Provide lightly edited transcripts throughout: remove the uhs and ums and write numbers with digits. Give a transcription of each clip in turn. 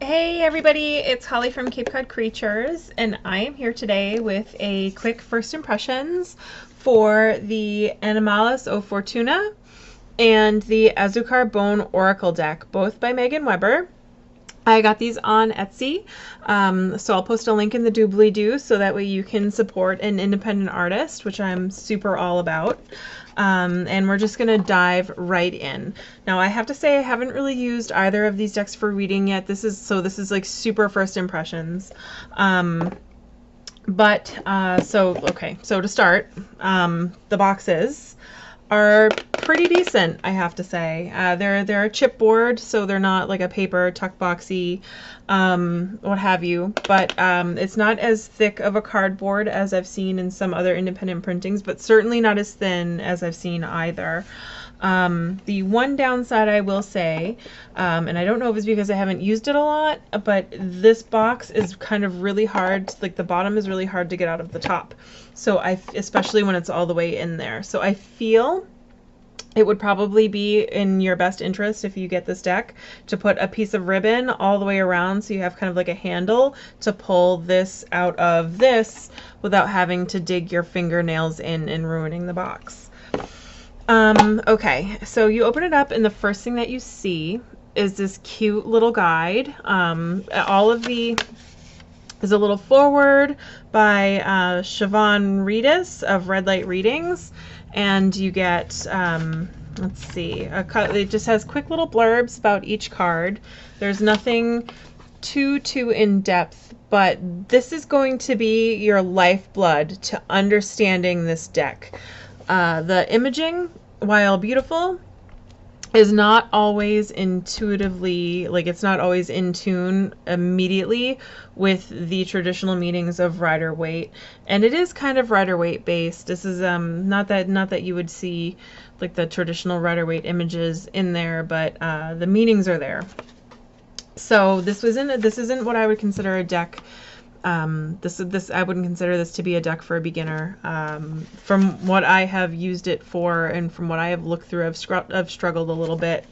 Hey everybody, it's Holly from Cape Cod Creatures, and I am here today with a quick first impressions for the Animalis of Fortuna and the Azucar Carbone Oracle deck, both by Megan Weber. I got these on Etsy, so I'll post a link in the doobly-doo so that way you can support an independent artist, which I'm super all about. And we're just going to dive right in. Now, I have to say I haven't really used either of these decks for reading yet. This is like super first impressions. So to start, the boxes are pretty decent, I have to say. They're a chipboard, so they're not like a paper tuck boxy, what have you. But it's not as thick of a cardboard as I've seen in some other independent printings, but certainly not as thin as I've seen either. The one downside I will say, and I don't know if it's because I haven't used it a lot, but this box is kind of really hard, like the bottom is really hard to get out of the top. So especially when it's all the way in there. So I feel it would probably be in your best interest if you get this deck to put a piece of ribbon all the way around so you have kind of like a handle to pull this out of this without having to dig your fingernails in and ruining the box. Okay, so you open it up and the first thing that you see is this cute little guide. There's a little foreword by Siobhan Reedus of Red Light Readings, and you get, let's see, it just has quick little blurbs about each card. There's nothing too in-depth, but this is going to be your lifeblood to understanding this deck. The imaging, while beautiful, is not always intuitively, like it's not always in tune immediately with the traditional meanings of Rider-Waite, and it is kind of Rider-Waite based. This is not that you would see like the traditional Rider-Waite images in there, but the meanings are there. So this isn't what I would consider a deck. I wouldn't consider this to be a deck for a beginner. From what I have used it for and from what I have looked through, I've struggled a little bit.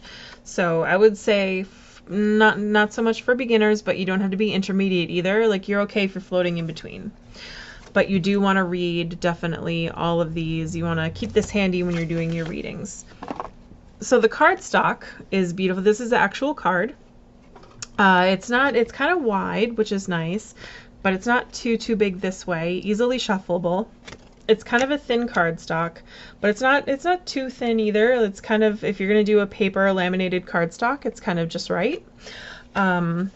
So I would say not so much for beginners, but you don't have to be intermediate either. Like you're okay for floating in between. But you do want to read definitely all of these. You want to keep this handy when you're doing your readings. So the cardstock is beautiful. This is the actual card. It's kind of wide, which is nice, but it's not too big this way. Easily shuffleable. It's kind of a thin cardstock, but it's not too thin either. It's kind of, if you're gonna do a paper laminated cardstock, it's kind of just right. Yeah,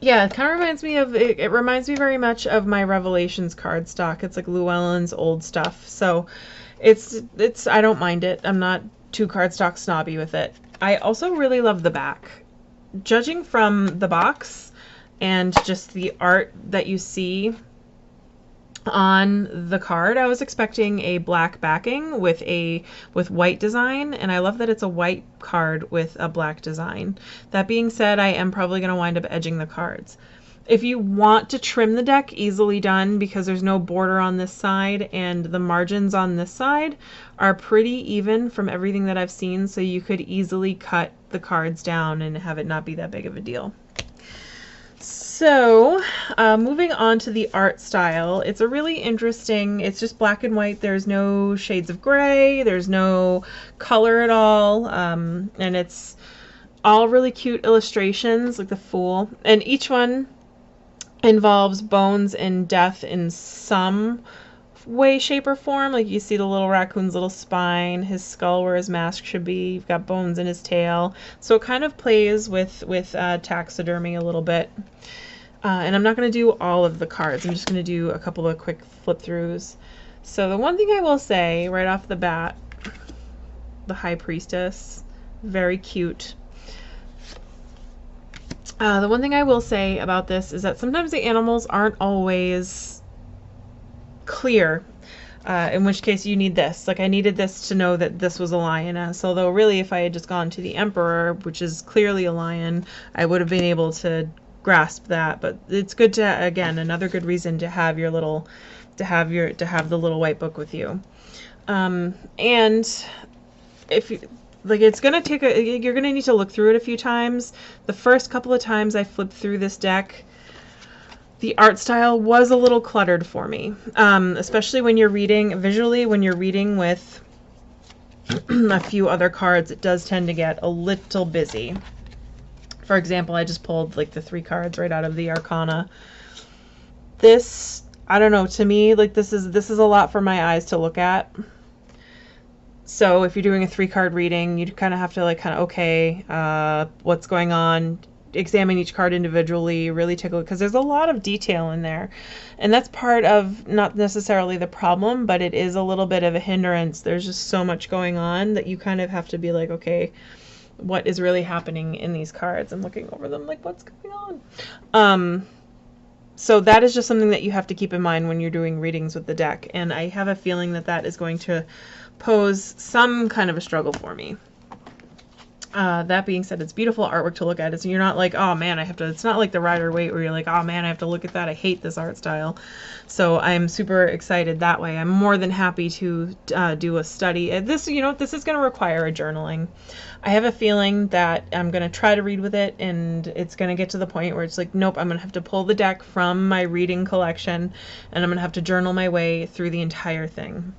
it kind of reminds me of, it reminds me very much of my Revelations cardstock. It's like Llewellyn's old stuff. So I don't mind it. I'm not too cardstock snobby with it. I also really love the back. Judging from the box and just the art that you see on the card, I was expecting a black backing with white design, and I love that it's a white card with a black design. That being said, I am probably going to wind up edging the cards. If you want to trim the deck, easily done, because there's no border on this side and the margins on this side are pretty even from everything that I've seen, so you could easily cut the cards down and have it not be that big of a deal. So moving on to the art style, it's a really interesting, it's just black and white. There's no shades of gray, there's no color at all, and it's all really cute illustrations like the Fool, and each one involves bones and death in some way, shape, or form. Like you see the little raccoon's little spine, his skull where his mask should be, you've got bones in his tail. So it kind of plays with taxidermy a little bit. And I'm not going to do all of the cards. I'm just going to do a couple of quick flip throughs. So the one thing I will say right off the bat, the High Priestess, very cute. The one thing I will say about this is that sometimes the animals aren't always clear, in which case you need this. Like I needed this to know that this was a lioness, although really if I had just gone to the Emperor, which is clearly a lion, I would have been able to grasp that. But it's good to, again, another good reason to have your little, to have the little white book with you. And if you, like it's gonna take you're gonna need to look through it a few times. The first couple of times I flipped through this deck, the art style was a little cluttered for me, especially when you're reading visually. When you're reading with a few other cards, it does tend to get a little busy. For example, I just pulled like the 3 cards right out of the Arcana. This, I don't know, to me, like this is a lot for my eyes to look at. So if you're doing a 3-card reading, you kind of have to like okay, what's going on? Examine each card individually, really take a look, because there's a lot of detail in there. And that's part of not necessarily the problem, but it is a little bit of a hindrance. There's just so much going on that you kind of have to be like, okay, what is really happening in these cards? I'm looking over them like, what's going on? So that is just something that you have to keep in mind when you're doing readings with the deck. And I have a feeling that that is going to pose some kind of a struggle for me. That being said, it's beautiful artwork to look at. You're not like, oh man, I have to, it's not like the Rider-Waite where you're like, oh man, I have to look at that. I hate this art style. So I'm super excited that way. I'm more than happy to do a study. This, you know, this is going to require a journaling. I have a feeling that I'm going to try to read with it, and it's going to get to the point where it's like, nope, I'm going to have to pull the deck from my reading collection, and I'm going to have to journal my way through the entire thing,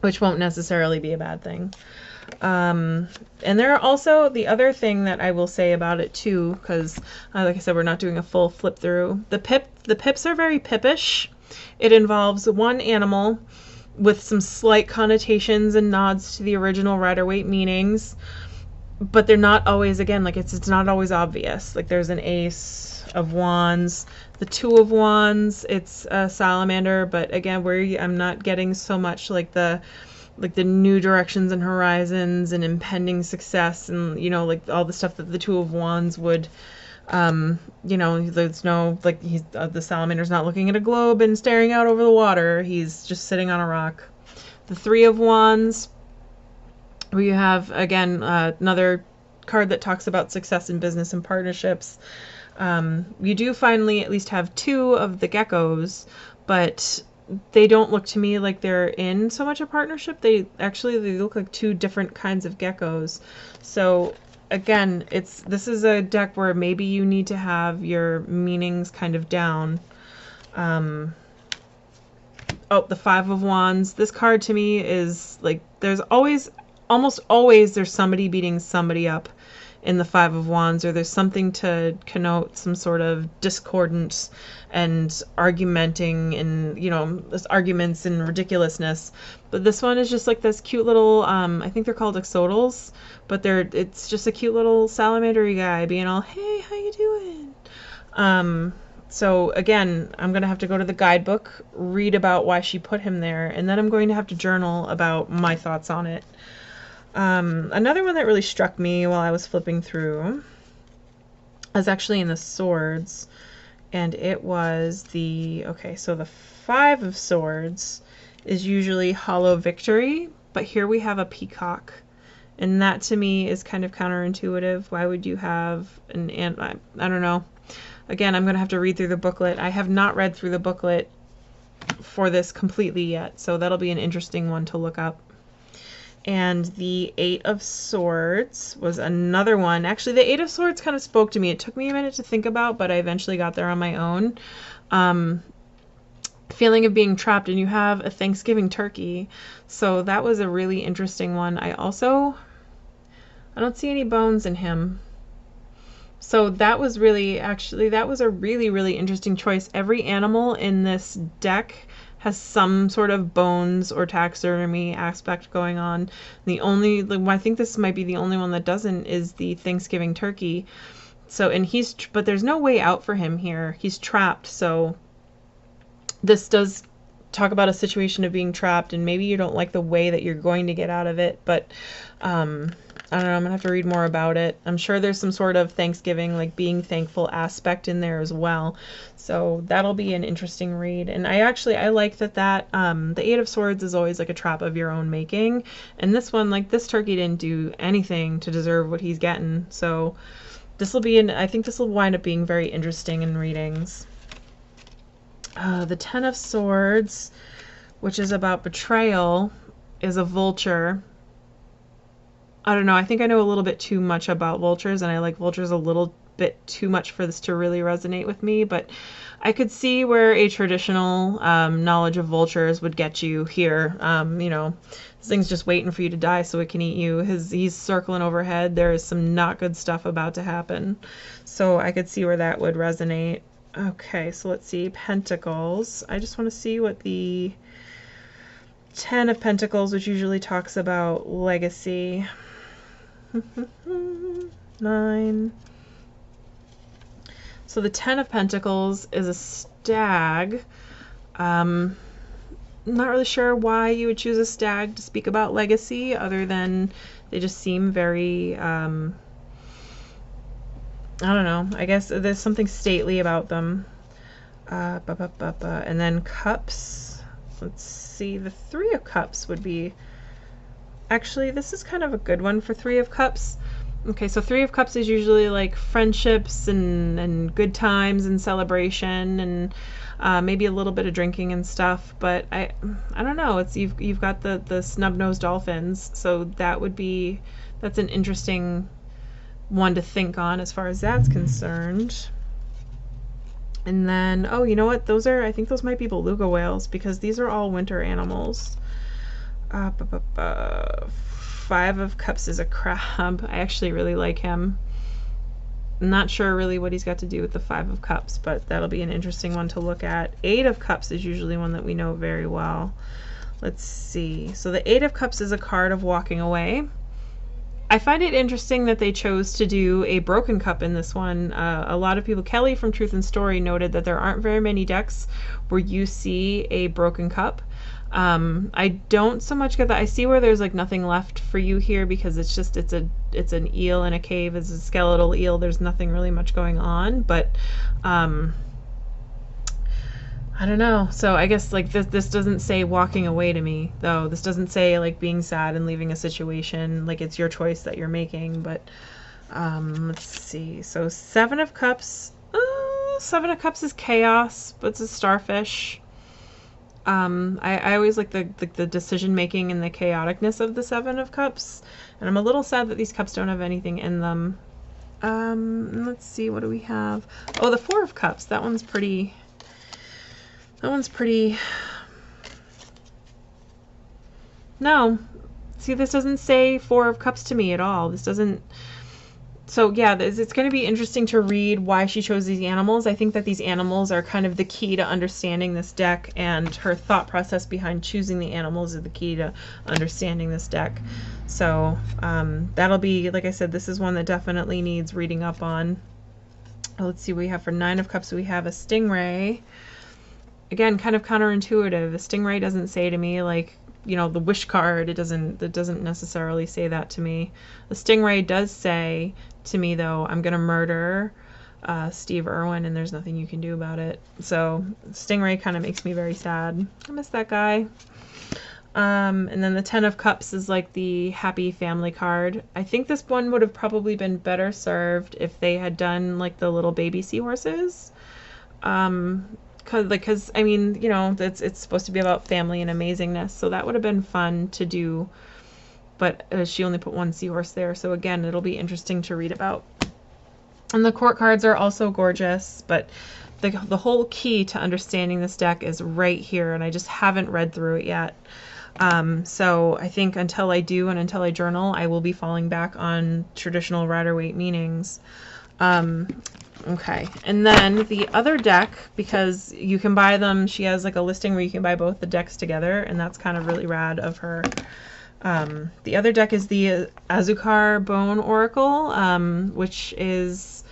which won't necessarily be a bad thing. And there are also the other thing that I will say about it too, because like I said, we're not doing a full flip through. The pips are very pippish. It involves one animal with some slight connotations and nods to the original Rider-Waite meanings, but they're not always, again, like it's not always obvious. Like there's an Ace of Wands, the 2 of Wands, it's a salamander, but again, I'm not getting so much like the new directions and horizons and impending success, and you know, like all the stuff that the 2 of Wands would, you know, there's no, like he's the salamander's not looking at a globe and staring out over the water. He's just sitting on a rock. The 3 of Wands, we have again another card that talks about success in business and partnerships. You do finally at least have 2 of the geckos, but they don't look to me like they're in so much a partnership. They look like 2 different kinds of geckos. So again, this is a deck where maybe you need to have your meanings kind of down. Oh, the 5 of Wands. This card to me is like, almost always there's somebody beating somebody up in the 5 of Wands, or there's something to connote some sort of discordance and argumenting and, you know, this arguments and ridiculousness. But this one is just like this cute little, I think they're called axolotls, but it's just a cute little salamandery guy being all, hey, how you doing? So again, I'm going to have to go to the guidebook, read about why she put him there, and then I'm going to have to journal about my thoughts on it. Another one that really struck me while I was flipping through was actually in the swords, and it was so the 5 of Swords is usually hollow victory, but here we have a peacock, and that to me is kind of counterintuitive. Why would you have I don't know. Again, I'm going to have to read through the booklet. I have not read through the booklet for this completely yet, so that'll be an interesting one to look up. And the 8 of Swords was another one. Actually, the 8 of Swords kind of spoke to me. It took me a minute to think about, but I eventually got there on my own. Feeling of being trapped, and you have a Thanksgiving turkey. So that was a really interesting one. I don't see any bones in him. So that was that was a really, really interesting choice. Every animal in this deck has some sort of bones or taxidermy aspect going on. I think this might be the only one that doesn't, is the Thanksgiving turkey. So, and but there's no way out for him here. He's trapped. So this does talk about a situation of being trapped, and maybe you don't like the way that you're going to get out of it, but I don't know, I'm gonna have to read more about it. I'm sure there's some sort of Thanksgiving, like being thankful aspect in there as well. So that'll be an interesting read. And I like that the 8 of Swords is always like a trap of your own making. And this one, like this turkey didn't do anything to deserve what he's getting. So I think this will wind up being very interesting in readings. The 10 of Swords, which is about betrayal, is a vulture. I don't know. I think I know a little bit too much about vultures, and I like vultures a little bit too much for this to really resonate with me. But I could see where a traditional knowledge of vultures would get you here. You know, this thing's just waiting for you to die so it can eat you. He's circling overhead. There is some not good stuff about to happen. So I could see where that would resonate. Okay, so let's see. Pentacles. I just want to see what the 10 of Pentacles, which usually talks about legacy. 9. So the 10 of Pentacles is a stag. Not really sure why you would choose a stag to speak about legacy, other than they just seem very, I don't know, I guess there's something stately about them. And then cups. Let's see, the 3 of Cups would be, actually, this is kind of a good one for 3 of Cups. Okay, so 3 of Cups is usually like friendships and good times and celebration and maybe a little bit of drinking and stuff. But I don't know. It's you've got the snub-nosed dolphins, so that's an interesting one to think on as far as that's concerned. And then, oh, you know what? I think those might be beluga whales, because these are all winter animals. 5 of Cups is a crab. I actually really like him. I'm not sure really what he's got to do with the 5 of Cups, but that'll be an interesting one to look at. 8 of Cups is usually one that we know very well. Let's see. So the 8 of Cups is a card of walking away. I find it interesting that they chose to do a broken cup in this one. A lot of people, Kelly from Truth and Story, noted that there aren't very many decks where you see a broken cup. I don't so much get that. I see where there's like nothing left for you here, because it's an eel in a cave. It's a skeletal eel. There's nothing really much going on, but I don't know. So I guess like this doesn't say walking away to me, though. This doesn't say like being sad and leaving a situation. Like, it's your choice that you're making. But let's see. So 7 of Cups. 7 of Cups is chaos, but it's a starfish. I always like the decision making and the chaoticness of the 7 of Cups, and I'm a little sad that these cups don't have anything in them. Let's see, what do we have? Oh, the 4 of Cups. That one's pretty. No, see, this doesn't say 4 of Cups to me at all. This doesn't. So yeah, it's going to be interesting to read why she chose these animals. I think that these animals are kind of the key to understanding this deck, and her thought process behind choosing the animals is the key to understanding this deck. So that'll be, like I said, this is one that definitely needs reading up on. Let's see what we have for 9 of Cups. We have a stingray. Again, kind of counterintuitive. A stingray doesn't say to me, like, you know, the wish card. It doesn't necessarily say that to me. The stingray does say to me, though, I'm gonna murder Steve Irwin, and there's nothing you can do about it. So stingray kind of makes me very sad. I miss that guy. And then the 10 of Cups is like the happy family card. I think this one would have probably been better served if they had done like the little baby seahorses. Because I mean, you know, it's supposed to be about family and amazingness, so that would have been fun to do. But she only put 1 seahorse there, so again, it'll be interesting to read about. And the court cards are also gorgeous, but the whole key to understanding this deck is right here, and I just haven't read through it yet. So I think until I do, and until I journal, I will be falling back on traditional Rider-Waite meanings. Okay, and then the other deck, because you can buy them, she has like a listing where you can buy both the decks together, and that's kind of really rad of her. The other deck is the Azucar Bone Oracle, which is,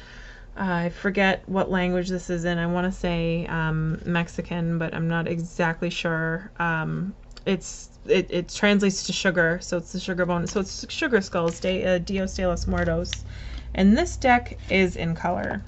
I forget what language this is in. I want to say Mexican, but I'm not exactly sure. It translates to sugar, so it's the sugar bone. So it's Sugar Skulls, Dios de los Muertos. And this deck is in color.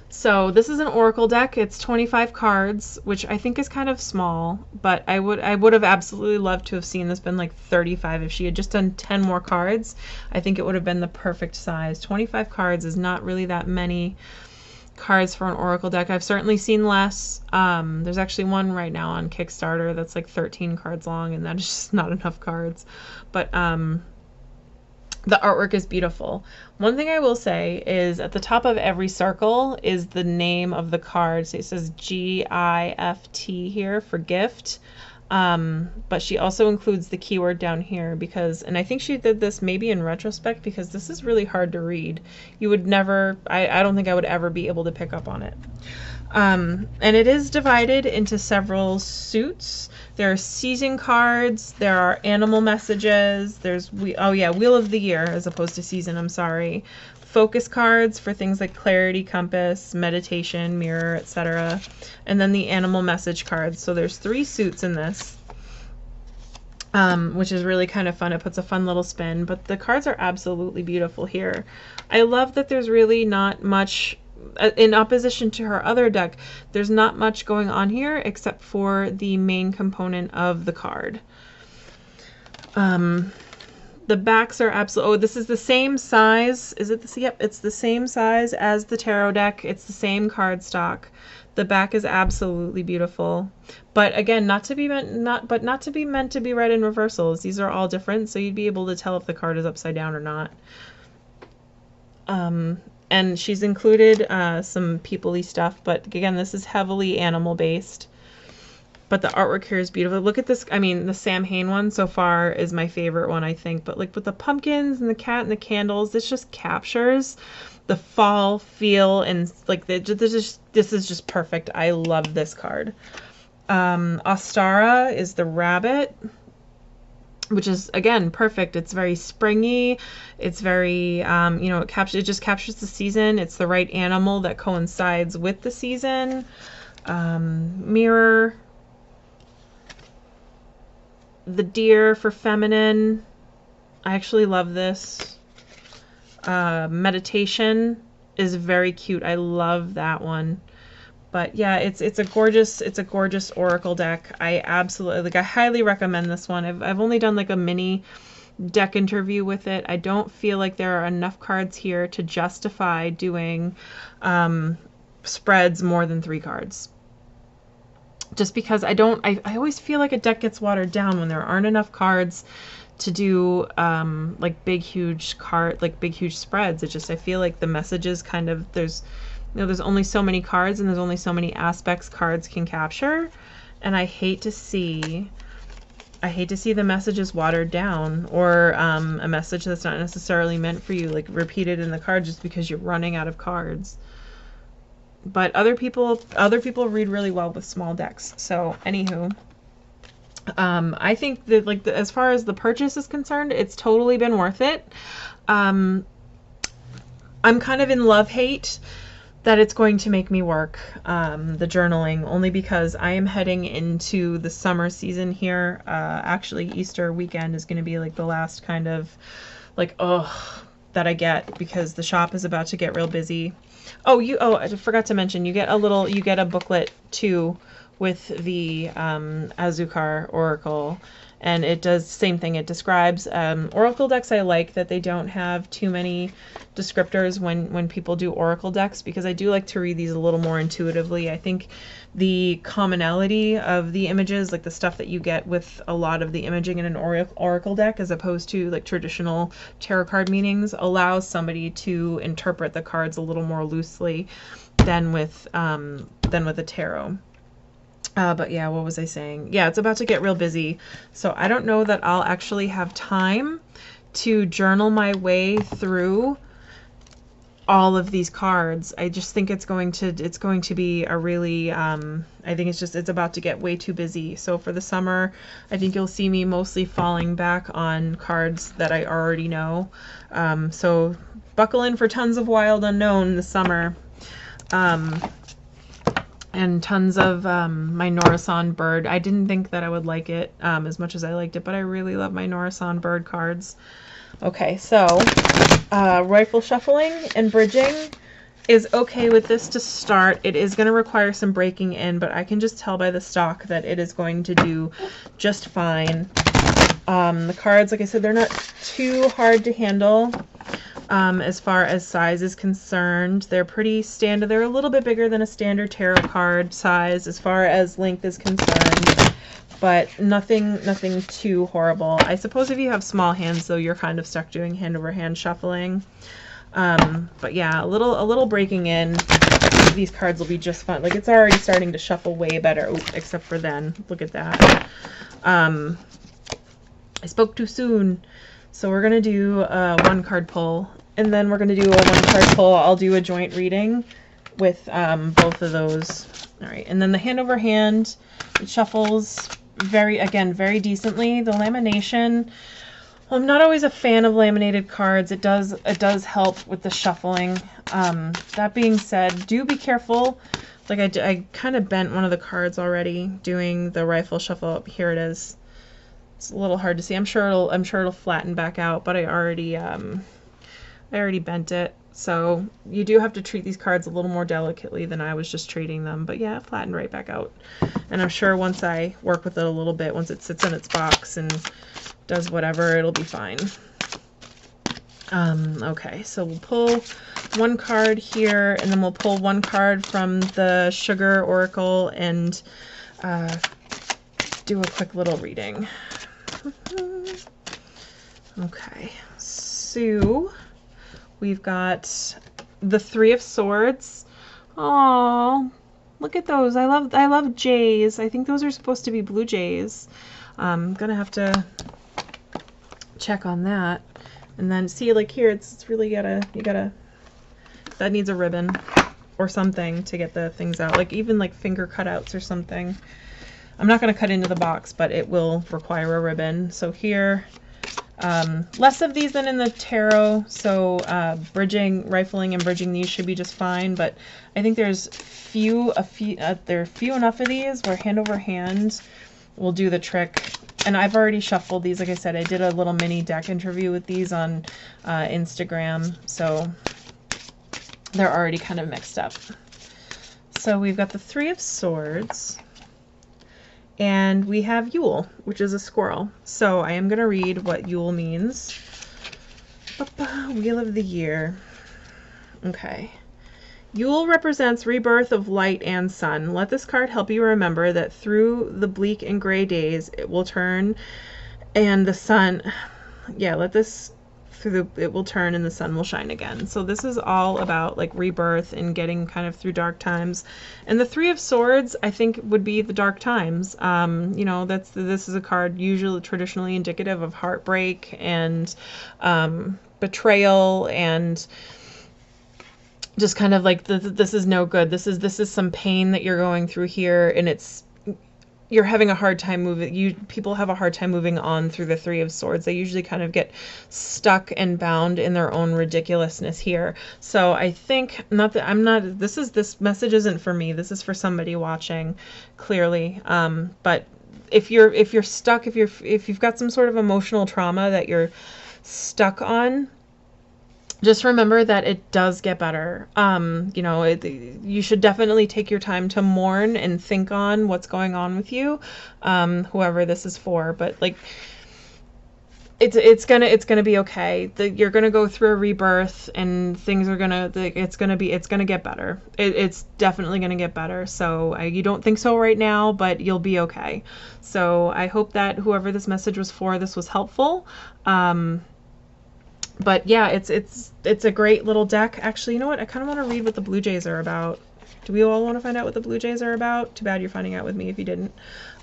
So this is an Oracle deck. It's 25 cards, which I think is kind of small, but I would have absolutely loved to have seen this been like 35. If she had just done 10 more cards, I think it would have been the perfect size. 25 cards is not really that many cards for an Oracle deck. I've certainly seen less. There's actually one right now on Kickstarter that's like 13 cards long, and that is just not enough cards. But The artwork is beautiful. One thing I will say is at the top of every circle is the name of the card. So it says G-I-F-T here for gift. But she also includes the keyword down here because, and I think she did this maybe in retrospect because this is really hard to read. You would never, I don't think I would ever be able to pick up on it. And it is divided into several suits. There are season cards, there are animal messages, there's, Wheel of the Year as opposed to season, I'm sorry. Focus cards for things like clarity, compass, meditation, mirror, etc. And then the animal message cards. So there's 3 suits in this, which is really kind of fun. It puts a fun little spin, but the cards are absolutely beautiful here. I love that there's really not much, in opposition to her other deck, there's not much going on here except for the main component of the card. The backs are absolutely, this is the same size. Is it the, yep, it's the same size as the tarot deck. It's the same card stock. The back is absolutely beautiful. But again, not to be meant to be read in reversals. These are all different, so you'd be able to tell if the card is upside down or not. And she's included some people-y stuff, but again, this is heavily animal based. But the artwork here is beautiful. Look at this. I mean, the Sam Hain one so far is my favorite one, I think. But like with the pumpkins and the cat and the candles, this just captures the fall feel, and like this is just perfect. I love this card. Ostara is the rabbit, which is again perfect. It's very springy. It's very it just captures the season. It's the right animal that coincides with the season. Mirror. The deer for feminine. I actually love this. Meditation is very cute. I love that one. But yeah, it's a gorgeous oracle deck. I highly recommend this one. I've only done like a mini deck interview with it. I don't feel like there are enough cards here to justify doing spreads more than 3 cards. Just because I always feel like a deck gets watered down when there aren't enough cards to do like big huge spreads. I feel like the messages kind of, there's only so many cards and there's only so many aspects cards can capture, and I hate to see the messages watered down, or a message that's not necessarily meant for you like repeated in the card just because you're running out of cards. But other people read really well with small decks. So anywho, I think that as far as the purchase is concerned, it's totally been worth it. I'm kind of in love-hate that it's going to make me work, the journaling, only because I am heading into the summer season here. Actually, Easter weekend is going to be like the last kind of like, that I get, because the shop is about to get real busy. I forgot to mention, you get a booklet too with the Azucar Oracle, and it does the same thing. It describes Oracle decks. I like that they don't have too many descriptors when people do Oracle decks, because I do like to read these a little more intuitively. I think the commonality of the images, like the stuff that you get with a lot of the imaging in an Oracle deck as opposed to like traditional tarot card meanings, allows somebody to interpret the cards a little more loosely than with a tarot. But yeah, what was I saying? Yeah, it's about to get real busy, so I don't know that I'll actually have time to journal my way through all of these cards. I just think it's going to be a really, I think it's about to get way too busy. So for the summer, I think you'll see me mostly falling back on cards that I already know. So buckle in for tons of Wild Unknown this summer. And tons of my Norasan Bird. I didn't think that I would like it as much as I liked it, but I really love my Norasan Bird cards. Okay, so rifle shuffling and bridging is okay with this to start. It is going to require some breaking in, but I can just tell by the stock that it is going to do just fine. The cards, like I said, they're not too hard to handle. As far as size is concerned, they're pretty standard. They're a little bit bigger than a standard tarot card size as far as length is concerned, but nothing too horrible. I suppose if you have small hands, though, you're kind of stuck doing hand over hand shuffling. But yeah, a little breaking in. These cards will be just fun. Like, it's already starting to shuffle way better. Ooh, except for then. Look at that. I spoke too soon. So we're going to do a 1-card pull. And then we're going to do a 1-card pull. I'll do a joint reading with both of those. All right. And then the hand over hand, it shuffles very decently. The lamination, well, I'm not always a fan of laminated cards. It does help with the shuffling. That being said, do be careful. Like, I kind of bent one of the cards already doing the rifle shuffle up. Here it is. It's a little hard to see. I'm sure it'll flatten back out, but I already bent it. So you do have to treat these cards a little more delicately than I was just treating them. But yeah, it flattened right back out. And I'm sure once I work with it a little bit, once it sits in its box and does whatever, it'll be fine. Okay, so we'll pull 1 card here, and then we'll pull 1 card from the Sugar Oracle and do a quick little reading. Okay, so we've got the 3 of Swords. Oh, look at those. I love jays. I think those are supposed to be blue jays. I'm gonna have to check on that. And then see, like here, it's really that needs a ribbon or something to get the things out. Like even like finger cutouts or something. I'm not going to cut into the box, but it will require a ribbon. So here, less of these than in the tarot. So rifling and bridging these should be just fine. But I think there's few enough of these where hand over hand will do the trick. And I've already shuffled these. Like I said, I did a little mini deck interview with these on Instagram. So they're already kind of mixed up. So we've got the 3 of Swords. And we have Yule, which is a squirrel. So I am going to read what Yule means. Wheel of the Year. Okay. Yule represents rebirth of light and sun. Let this card help you remember that through the bleak and gray days, it will turn and the sun, it will turn and the sun will shine again. So this is all about like rebirth and getting kind of through dark times. And the 3 of Swords, I think, would be the dark times. You know, this is a card usually traditionally indicative of heartbreak and betrayal and just kind of like this is no good. This is some pain that you're going through here, and you're having a hard time moving. People have a hard time moving on through the 3 of Swords. They usually kind of get stuck and bound in their own ridiculousness here. So I think this message isn't for me. This is for somebody watching, clearly. But if you're stuck, if you've got some sort of emotional trauma that you're stuck on, just remember that it does get better. You know, you should definitely take your time to mourn and think on what's going on with you, whoever this is for. But like, it's gonna be okay. You're gonna go through a rebirth, and things are it's gonna get better. It's definitely gonna get better. So you don't think so right now, but you'll be okay. So I hope that whoever this message was for, this was helpful. But yeah, it's a great little deck. Actually, you know what? I kind of want to read what the Blue Jays are about. Do we all want to find out what the Blue Jays are about? Too bad you're finding out with me if you didn't.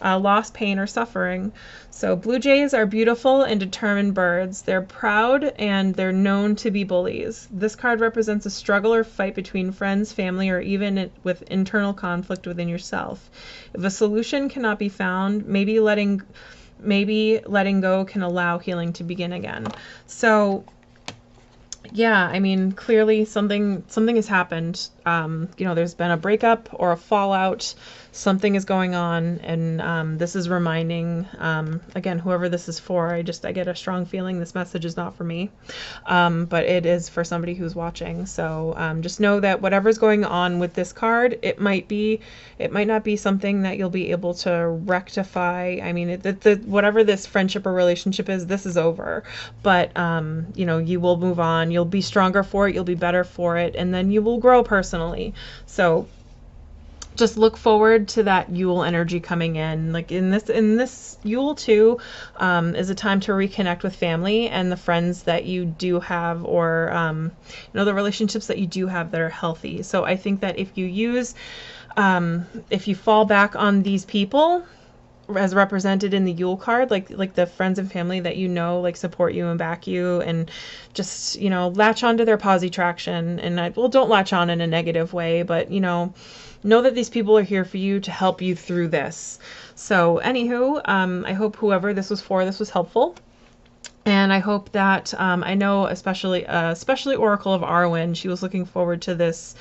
Loss, pain, or suffering. So Blue Jays are beautiful and determined birds. They're proud and they're known to be bullies. This card represents a struggle or fight between friends, family, or even with internal conflict within yourself. If a solution cannot be found, maybe letting go can allow healing to begin again. So yeah, I mean, clearly something has happened. You know, there's been a breakup or a fallout. Something is going on, and this is reminding, again, whoever this is for, I get a strong feeling this message is not for me, but it is for somebody who's watching. So just know that whatever's going on with this card, it might not be something that you'll be able to rectify. I mean, whatever this friendship or relationship is, this is over, but you know, you will move on. You'll be stronger for it. You'll be better for it, and then you will grow personally. So just look forward to that Yule energy coming in. Like in this Yule too, is a time to reconnect with family and the friends that you do have, or the relationships that you do have that are healthy. So I think that if you fall back on these people as represented in the Yule card, like the friends and family that like support you and back you, and just latch onto their posi traction, and don't latch on in a negative way, but know that these people are here for you to help you through this. So anywho, I hope whoever this was for, this was helpful. And I hope that, I know especially Oracle of Arwen, she was looking forward to this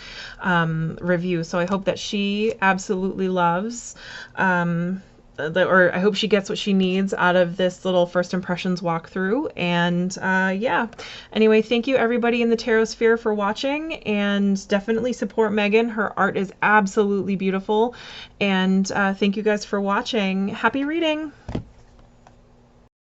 review. So I hope that she absolutely loves, or I hope she gets what she needs out of this little first impressions walkthrough. And yeah, anyway, thank you everybody in the tarot sphere for watching, and definitely support Megan. Her art is absolutely beautiful. And thank you guys for watching. Happy reading.